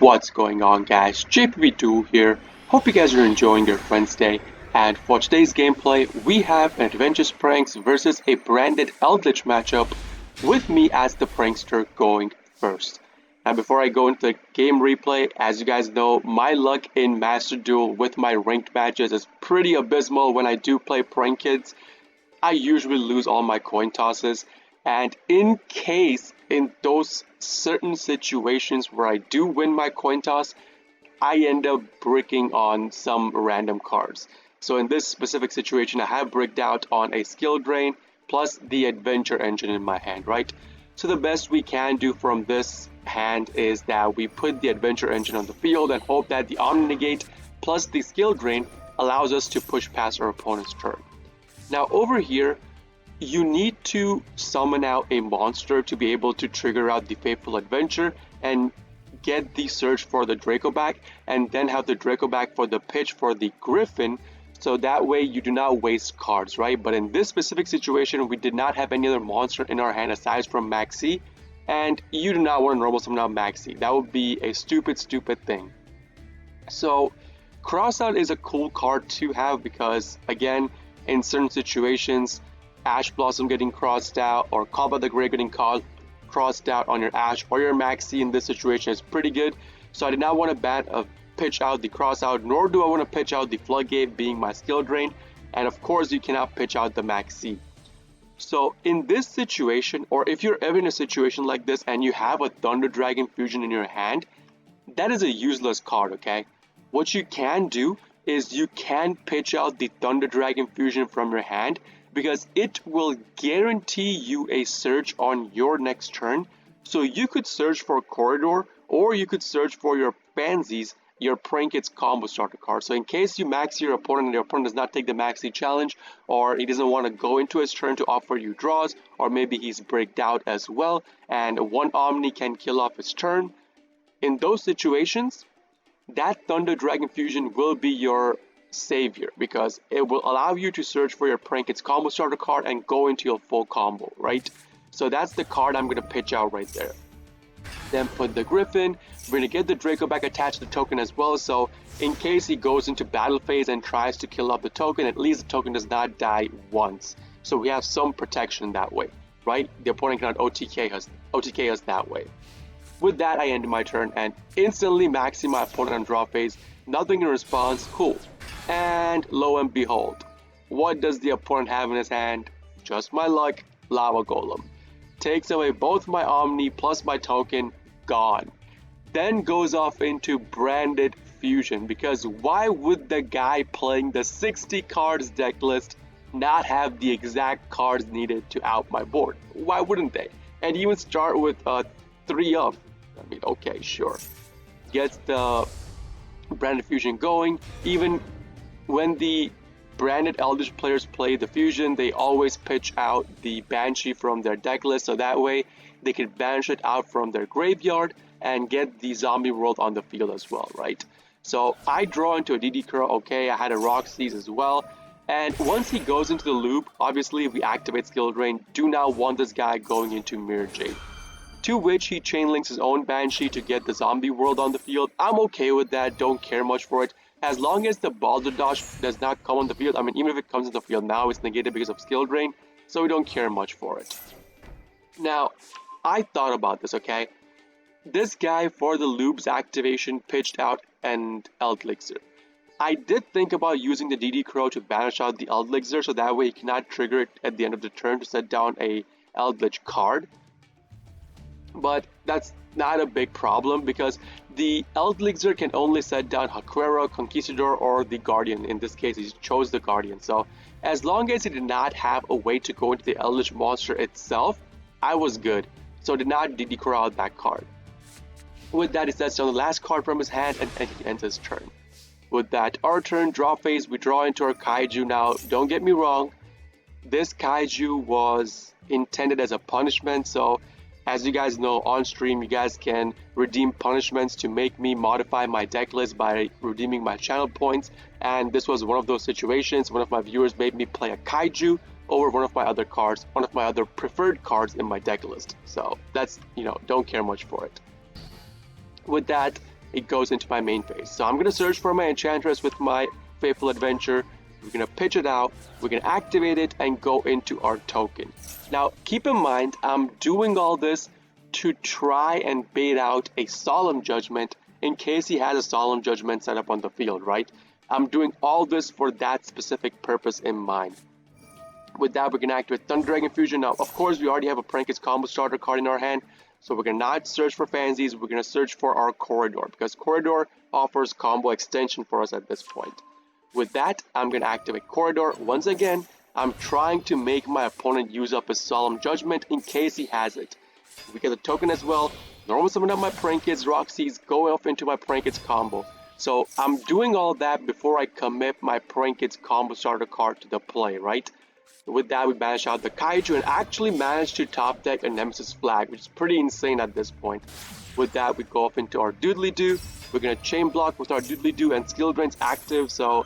What's going on, guys? JPB2 here. Hope you guys are enjoying your Wednesday. And for today's gameplay, we have an Adventures Pranks versus a branded Eldlich matchup with me as the prankster going first. Now, before I go into the game replay, as you guys know, my luck in Master Duel with my ranked matches is pretty abysmal when I do play prank kids. I usually lose all my coin tosses, and in case in those certain situations where I do win my coin toss, I end up bricking on some random cards. So in this specific situation, I have bricked out on a skill drain plus the adventure engine in my hand, right? So the best we can do from this hand is that we put the adventure engine on the field and hope that the Omni Negate plus the skill drain allows us to push past our opponent's turn. Now over here, you need to summon out a monster to be able to trigger out the Fateful Adventure and get the search for the Draco back, and then have the Draco back for the pitch for the Griffin, so that way you do not waste cards, right? But in this specific situation, we did not have any other monster in our hand aside from Maxi, and you do not want to normal summon out Maxi. That would be a stupid thing. So Crossout is a cool card to have because, again, in certain situations, Ash Blossom getting crossed out or Combat the Grey getting crossed out on your Ash or your Maxi in this situation is pretty good. So I did not want to pitch out the Crossout, nor do I want to pitch out the Floodgate being my skill drain, and of course you cannot pitch out the Maxi. So in this situation, or if you're ever in a situation like this and you have a Thunder Dragon Fusion in your hand, that is a useless card, okay? What you can do is you can pitch out the Thunder Dragon Fusion from your hand because it will guarantee you a search on your next turn. So you could search for Corridor, or you could search for your Pansies, your Prank Kids combo starter card. So in case you max your opponent and your opponent does not take the Maxi challenge, or he doesn't want to go into his turn to offer you draws, or maybe he's bricked out as well, and one Omni can kill off his turn, in those situations, that Thunder Dragon Fusion will be your savior because it will allow you to search for your Prank Kids combo starter card and go into your full combo, right? So that's the card I'm going to pitch out right there. Then put the Griffin. We're going to get the Draco back attached to the token as well, so in case he goes into battle phase and tries to kill off the token, at least the token does not die once. So we have some protection that way, right? The opponent cannot OTK us that way. With that, I end my turn and instantly maxi my opponent on draw phase. Nothing in response, cool. And lo and behold, what does the opponent have in his hand? Just my luck, Lava Golem. Takes away both my Omni plus my token, gone. Then goes off into Branded Fusion, because why would the guy playing the 60 cards deck list not have the exact cards needed to out my board? Why wouldn't they? And even start with 3 of. I mean, okay, sure. Gets the Branded Fusion going. Even when the branded Eldlich players play the Fusion, they always pitch out the Banshee from their deck list, so that way they can banish it out from their graveyard and get the Zombie World on the field as well, right? So I draw into a DD Crow, okay, I had a Rock Seize as well, and once he goes into the loop, obviously we activate Skill Drain, do not want this guy going into Mirror Jade. To which he chainlinks his own Banshee to get the Zombie World on the field. I'm okay with that, don't care much for it. As long as the Balderdash does not come on the field, I mean, even if it comes on the field now, it's negated because of Skill Drain, so we don't care much for it. Now, I thought about this, okay? This guy, for the Loop's activation, pitched out an Eldlich. I did think about using the DD Crow to banish out the Eldlich, so that way he cannot trigger it at the end of the turn to set down a Eldlich card. But that's not a big problem because the Eldlich can only set down Haquera, Conquistador, or the Guardian. In this case, he chose the Guardian. So as long as he did not have a way to go into the Eldlich monster itself, I was good. So I did not DD Crow out that card. With that, he sets down the last card from his hand and he ends his turn. With that, our turn, draw phase, we draw into our Kaiju. Now, don't get me wrong, this Kaiju was intended as a punishment, so as you guys know, on stream, you guys can redeem punishments to make me modify my deck list by redeeming my channel points, and this was one of those situations. One of my viewers made me play a Kaiju over one of my other cards, one of my other preferred cards in my deck list. So that's, don't care much for it. With that, it goes into my main phase. So I'm going to search for my Enchantress with my Fateful Adventure. We're going to pitch it out, we're going to activate it, and go into our token. Now, keep in mind, I'm doing all this to try and bait out a Solemn Judgment in case he has a Solemn Judgment set up on the field, right? I'm doing all this for that specific purpose in mind. With that, we're going to activate Thunder Dragon Fusion. Now, of course, we already have a Prankets Combo Starter card in our hand, so we're going to not search for Fansies, we're going to search for our Corridor, because Corridor offers combo extension for us at this point. With that, I'm going to activate Corridor. Once again, I'm trying to make my opponent use up his Solemn Judgment in case he has it. We get the token as well. Normal summon up my Prankets, Roxy's, go off into my Prankets combo. So I'm doing all that before I commit my Prankets combo starter card to the play, right? With that, we banish out the Kaiju and actually manage to top deck a Nemesis Flag, which is pretty insane at this point. With that, we go off into our Doodly-Doo. We're going to chain block with our Doodly-Doo and Skill Drain's active, so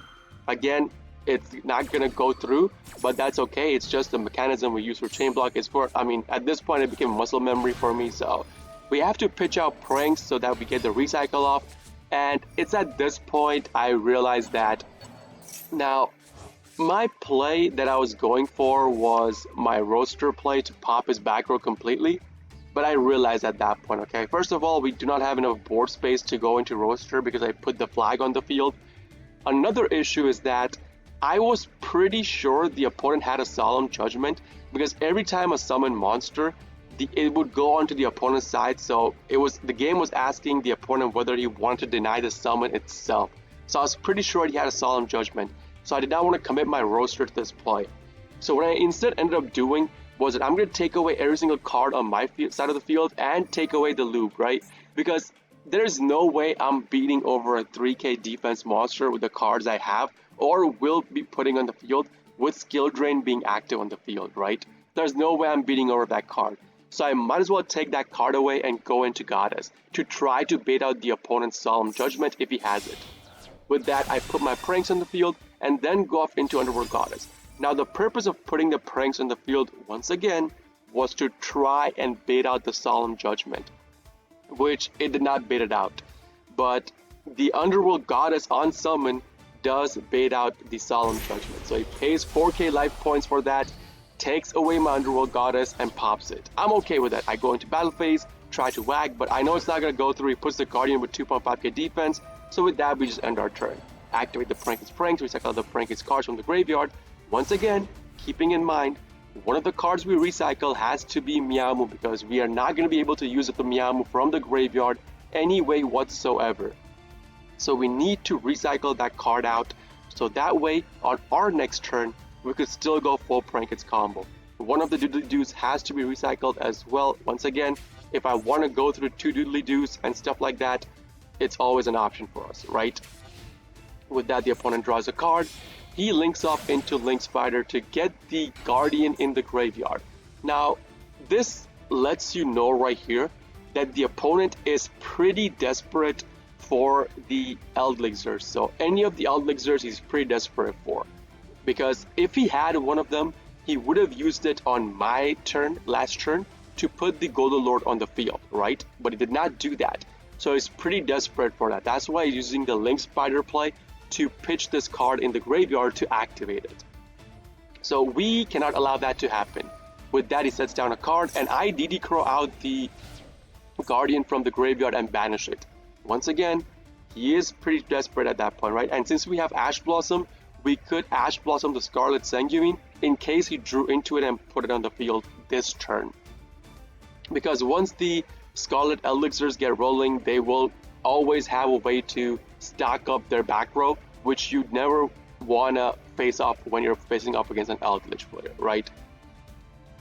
again, it's not going to go through, but that's okay. It's just the mechanism we use for chain block. It's for, I mean, at this point, it became muscle memory for me, so we have to pitch out pranks so that we get the recycle off, and it's at this point I realized that now my play that I was going for was my roaster play to pop his back row completely, but I realized at that point, okay, first of all, we do not have enough board space to go into roaster because I put the flag on the field. Another issue is that I was pretty sure the opponent had a Solemn Judgment because every time a summon monster, it would go onto the opponent's side, so the game was asking the opponent whether he wanted to deny the summon itself. So I was pretty sure he had a Solemn Judgment, so I did not want to commit my roaster to this play. So what I instead ended up doing was that I'm going to take away every single card on my side of the field and take away the loop, right? Because there's no way I'm beating over a 3k defense monster with the cards I have or will be putting on the field with Skill Drain being active on the field, right? There's no way I'm beating over that card. So I might as well take that card away and go into Goddess to try to bait out the opponent's Solemn Judgment if he has it. With that, I put my pranks on the field and then go off into Underworld Goddess. Now the purpose of putting the pranks on the field once again was to try and bait out the Solemn Judgment, which it did not bait it out. But the Underworld Goddess on summon does bait out the Solemn Judgment. So he pays 4k life points for that, takes away my Underworld Goddess, and pops it. I'm okay with that. I go into battle phase, try to whack, but I know it's not going to go through. He puts the Guardian with 2.5k defense, so with that we just end our turn. Activate the Prankets pranks, recycle the Prankets cards from the graveyard. Once again, keeping in mind, one of the cards we recycle has to be Meowmoo because we are not going to be able to use the Meowmoo from the graveyard any way whatsoever. So we need to recycle that card out so that way on our next turn we could still go full Prankets combo. One of the Doodly-Doos has to be recycled as well. Once again, if I want to go through 2 Doodly-Doos and stuff like that, it's always an option for us, right? With that, the opponent draws a card. He links off into Link Spider to get the Guardian in the graveyard. Now, this lets you know right here that the opponent is pretty desperate for the Eldlichs. So any of the Eldlichs he's pretty desperate for. Because if he had one of them, he would have used it on my turn, last turn, to put the Golden Lord on the field, right? But he did not do that. So he's pretty desperate for that. That's why he's using the Link Spider play to pitch this card in the graveyard to activate it. So we cannot allow that to happen. With that, he sets down a card, and I DD Crow out the Guardian from the graveyard and banish it. Once again, he is pretty desperate at that point, right? And since we have Ash Blossom, we could Ash Blossom the Scarlet Sanguine in case he drew into it and put it on the field this turn. Because once the Scarlet Elixirs get rolling, they will always have a way to stack up their back row, which you'd never want to face off when you're facing off against an Eldlich player, right?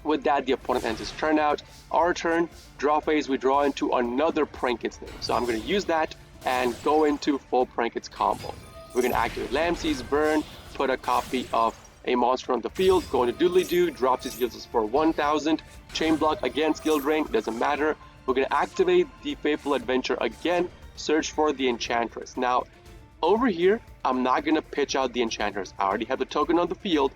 With that, the opponent ends his turn out. Our turn, draw phase, we draw into another Prankets name. So I'm going to use that and go into full Prankets combo. We're going to activate Lamseys, burn, put a copy of a monster on the field, go into Doodly-Doo, drops his heals for 1000, chain block again, skill drain, doesn't matter. We're going to activate the Fateful Adventure again, search for the Enchantress. Now, over here, I'm not going to pitch out the Enchantress. I already have the token on the field.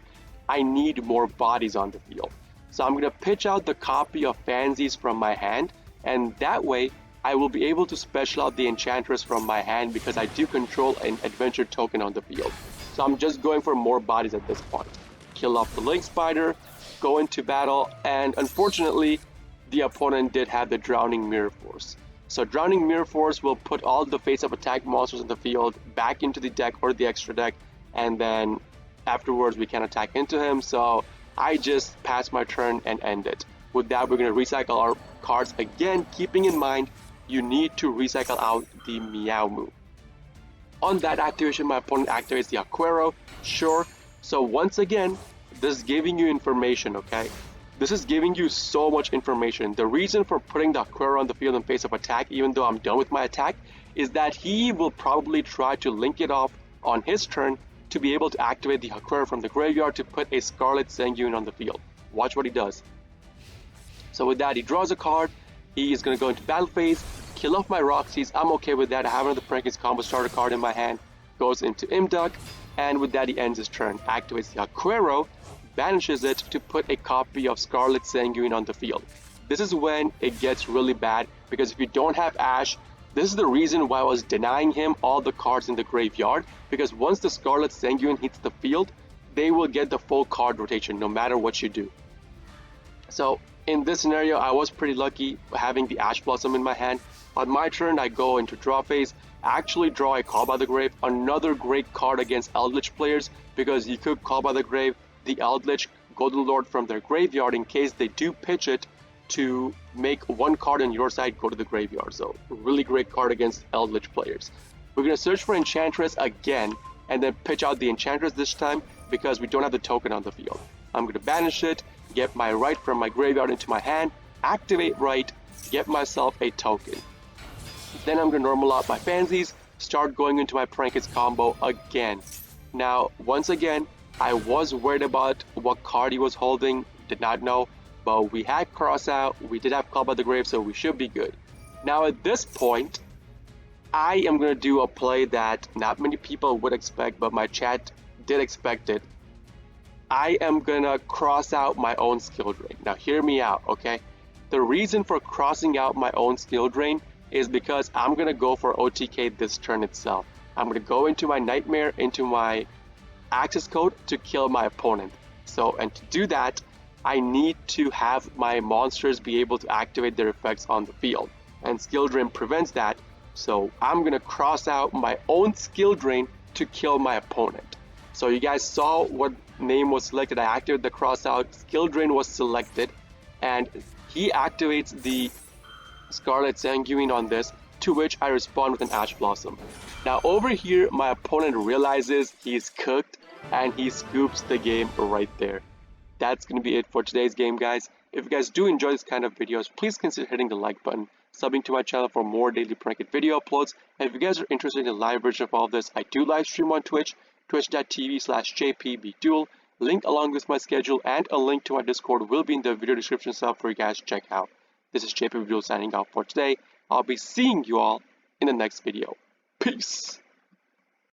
I need more bodies on the field. So I'm going to pitch out the copy of Fansies from my hand, and that way I will be able to special out the Enchantress from my hand because I do control an adventure token on the field. So I'm just going for more bodies at this point. Kill off the Link Spider, go into battle, and unfortunately, the opponent did have the Drowning Mirror Force. So Drowning Mirror Force will put all the face-up attack monsters in the field back into the deck or the extra deck, and then afterwards we can attack into him. So I just pass my turn and end it. With that, we're going to recycle our cards again, keeping in mind you need to recycle out the Meow move. On that activation, my opponent activates the Aquero. Sure. So once again, this is giving you information, okay? This is giving you so much information. The reason for putting the Aquero on the field in face of attack, even though I'm done with my attack, is that he will probably try to link it off on his turn to be able to activate the Aquero from the graveyard to put a Scarlet Sanguine on the field. Watch what he does. So with that, he draws a card. He is going to go into battle phase, kill off my Roxy's. I'm okay with that. I have another Prankins combo starter card in my hand. Goes into Imduck, and with that he ends his turn. Activates the Aquero, banishes it to put a copy of Scarlet Sanguine on the field. This is when it gets really bad, because if you don't have Ash, this is the reason why I was denying him all the cards in the graveyard, because once the Scarlet Sanguine hits the field, they will get the full card rotation no matter what you do. So in this scenario, I was pretty lucky having the Ash Blossom in my hand. On my turn, I go into draw phase, actually draw a Call by the Grave, another great card against Eldlich players, because you could Call by the Grave the Eldlich Golden Lord from their graveyard in case they do pitch it to make one card on your side go to the graveyard. So really great card against Eldlich players. We're going to search for Enchantress again, and then pitch out the Enchantress this time because we don't have the token on the field. I'm going to banish it, get my right from my graveyard into my hand, activate right, get myself a token. Then I'm going to normal out my Pansies, start going into my Prankins combo again. Now, once again, I was worried about what card he was holding, did not know, but we had Cross Out, we did have Call by the Grave, so we should be good. Now at this point, I am going to do a play that not many people would expect, but my chat did expect it. I am going to cross out my own skill drain. Now hear me out, okay? The reason for crossing out my own skill drain is because I'm going to go for OTK this turn itself. I'm going to go into my Nightmare, into my access code to kill my opponent. So, and to do that, I need to have my monsters be able to activate their effects on the field. And skill drain prevents that. So I'm going to cross out my own skill drain to kill my opponent. So you guys saw what name was selected. I activated the cross out, skill drain was selected, and he activates the Scarlet Sanguine on this, to which I respond with an Ash Blossom. Now over here, my opponent realizes he's cooked and he scoops the game right there. That's going to be it for today's game, guys. If you guys do enjoy this kind of videos, please consider hitting the like button, subbing to my channel for more daily Prankit video uploads, and if you guys are interested in a live version of all of this, I do live stream on Twitch, twitch.tv/jpbduel. Link along with my schedule and a link to my Discord will be in the video description sub for you guys to check out. This is JPBduel signing off for today. I'll be seeing you all in the next video. Peace!